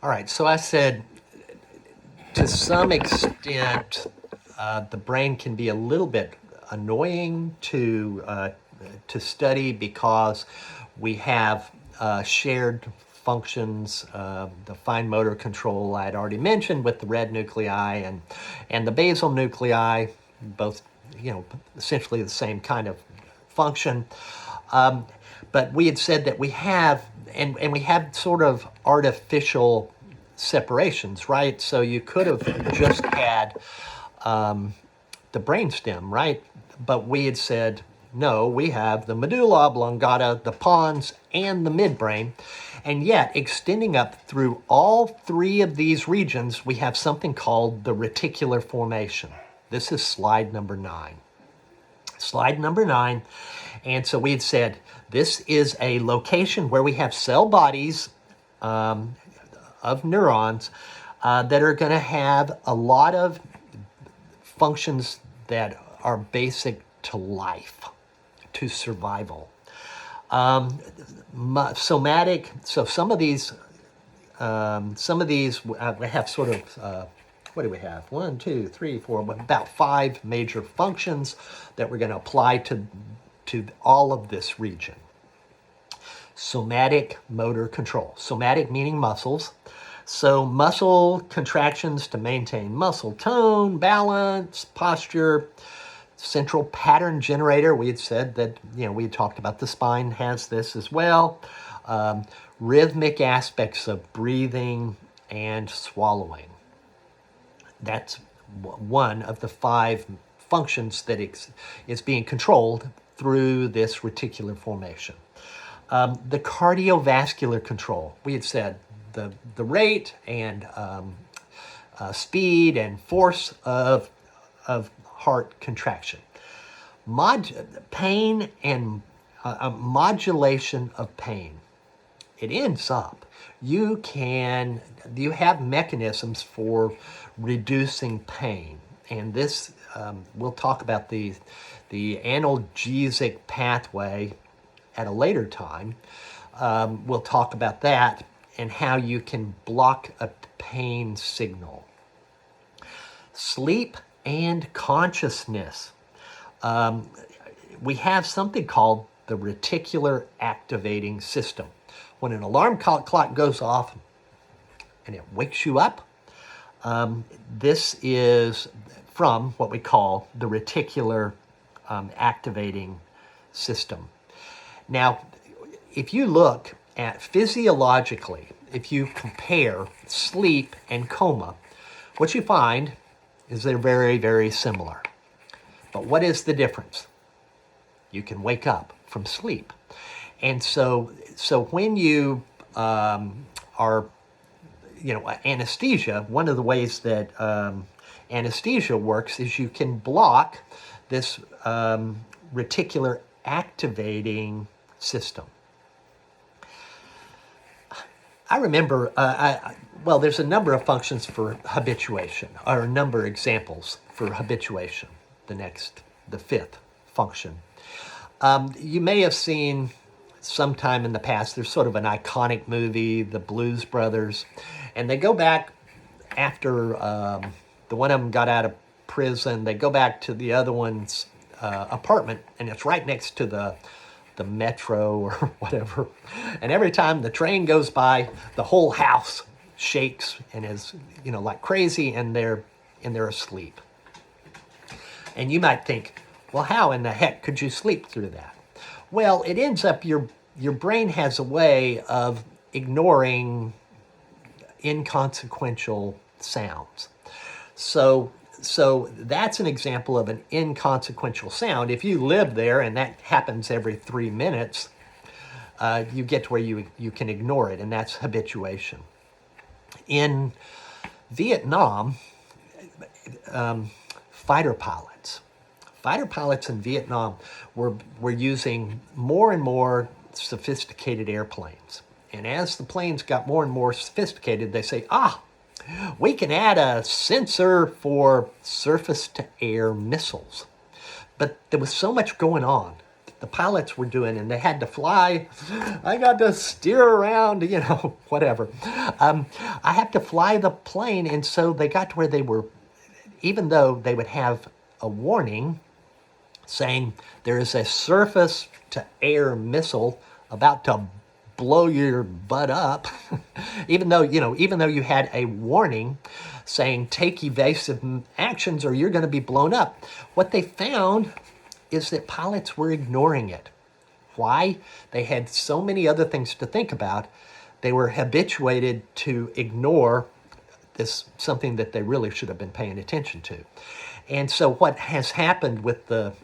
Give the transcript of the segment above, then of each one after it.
All right, so I said to some extent, the brain can be a little bit annoying to study because we have shared functions. The fine motor control I had already mentioned with the red nuclei and the basal nuclei, both essentially the same kind of function. Um, but we had said that we have, and we have sort of artificial separations, right? So you could have just had the brainstem, right? But we had said, no, we have the medulla oblongata, the pons, and the midbrain. And yet, extending up through all three of these regions, we have something called the reticular formation. This is slide number 9. Slide number 9. And so we had said this is a location where we have cell bodies of neurons that are going to have a lot of functions that are basic to life, to survival. Somatic, so some of these we have sort of, what do we have? 1, 2, 3, 4, about 5 major functions that we're going to apply to all of this region. Somatic motor control. Somatic meaning muscles. So muscle contractions to maintain muscle tone, balance, posture. Central pattern generator. We had said that, we had talked about the spine has this as well. Rhythmic aspects of breathing and swallowing. That's one of the 5 functions that is being controlled through this reticular formation. The cardiovascular control. We had said the rate and speed and force of heart contraction. Pain and modulation of pain. It ends up, you have mechanisms for reducing pain. And this, we'll talk about the analgesic pathway at a later time. We'll talk about that and how you can block a pain signal. Sleep and consciousness. We have something called the reticular activating system. When an alarm clock goes off and it wakes you up, this is from what we call the reticular activating system. Now, if you look at physiologically, if you compare sleep and coma, what you find is they're very, very similar. But what is the difference? You can wake up from sleep. And so when you are, anesthesia, one of the ways that anesthesia works is you can block this reticular activating system. I remember, there's a number of functions for habituation, or a number of examples for habituation, the 5th function. You may have seen sometime in the past, there's sort of an iconic movie, The Blues Brothers, and they go back after the one of them got out of prison, they go back to the other one's apartment, and it's right next to the metro or whatever. And every time the train goes by, the whole house shakes and is, like crazy, and they're asleep. And you might think, well, how in the heck could you sleep through that? Well, it ends up your brain has a way of ignoring inconsequential sounds. So that's an example of an inconsequential sound. If you live there and that happens every 3 minutes, you get to where you can ignore it, and that's habituation. In Vietnam, fighter pilots in Vietnam were using more and more sophisticated airplanes. And as the planes got more and more sophisticated, they say, we can add a sensor for surface-to-air missiles. But there was so much going on the pilots were doing, and they had to fly. I got to steer around, whatever. I have to fly the plane, and so they got to where they were, even though they would have a warning saying there is a surface to air missile about to blow your butt up, even though you had a warning saying take evasive actions or you're going to be blown up. What they found is that pilots were ignoring it. Why? They had so many other things to think about. They were habituated to ignore something that they really should have been paying attention to. And so what has happened with the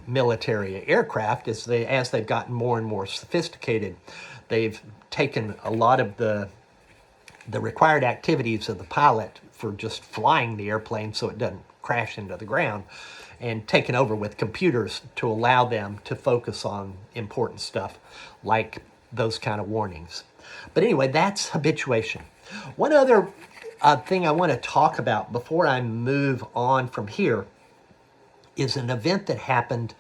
military aircraft is as they've gotten more and more sophisticated, they've taken a lot of the required activities of the pilot for just flying the airplane so it doesn't crash into the ground, and taken over with computers to allow them to focus on important stuff like those kind of warnings. But anyway, that's habituation. One other thing I want to talk about before I move on from here is an event that happened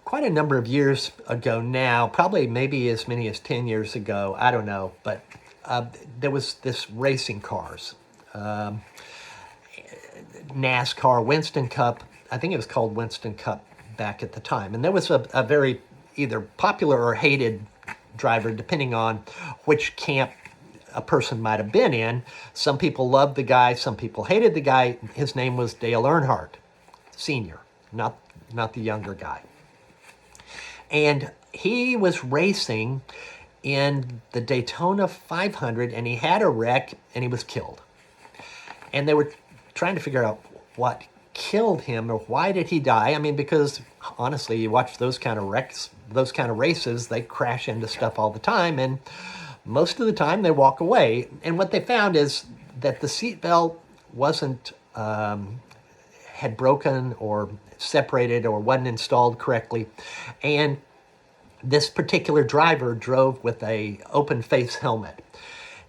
quite a number of years ago now, probably maybe as many as 10 years ago, I don't know, but there was this racing cars, NASCAR, Winston Cup, I think it was called Winston Cup back at the time, and there was a very either popular or hated driver, depending on which camp a person might have been in. Some people loved the guy, some people hated the guy. His name was Dale Earnhardt, Sr., not the younger guy. And he was racing in the Daytona 500, and he had a wreck, and he was killed. And they were trying to figure out what killed him or why did he die. I mean, because honestly, you watch those kind of wrecks, those kind of races, they crash into stuff all the time, and most of the time they walk away. And what they found is that the seatbelt wasn't had broken or separated or wasn't installed correctly, and this particular driver drove with a open face helmet.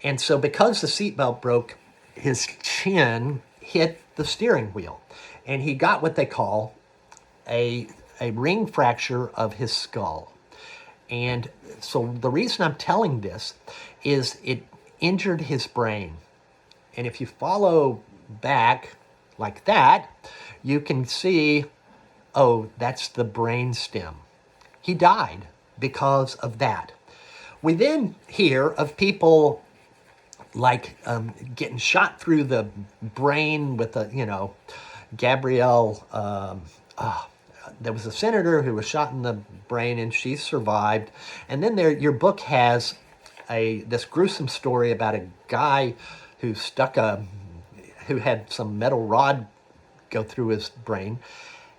And so because the seatbelt broke, his chin hit the steering wheel, and he got what they call a ring fracture of his skull. And so the reason I'm telling this is it injured his brain. And if you follow back like that, you can see, oh, that's the brain stem. He died because of that. We then hear of people like getting shot through the brain with Gabrielle, there was a senator who was shot in the brain and she survived. And then your book has this gruesome story about a guy who who had some metal rod go through his brain,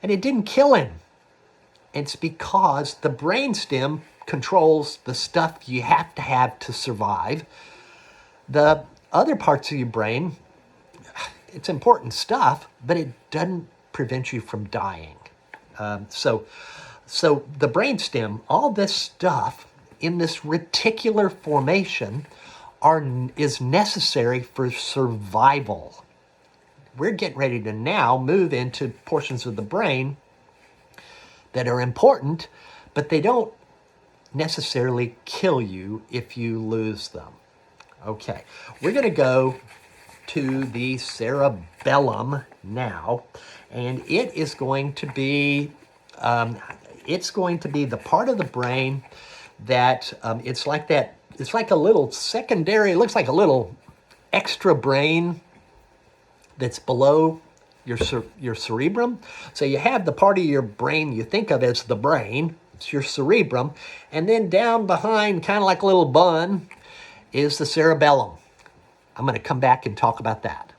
and it didn't kill him. It's because the brainstem controls the stuff you have to survive. The other parts of your brain, it's important stuff, but it doesn't prevent you from dying. So the brainstem, all this stuff in this reticular formation is necessary for survival. We're getting ready to now move into portions of the brain that are important, but they don't necessarily kill you if you lose them. Okay, we're going to go to the cerebellum now, and it is going to be the part of the brain that it's like a little secondary, it looks like a little extra brain that's below your cerebrum. So you have the part of your brain you think of as the brain, it's your cerebrum, and then down behind, kind of like a little bun, is the cerebellum. I'm going to come back and talk about that.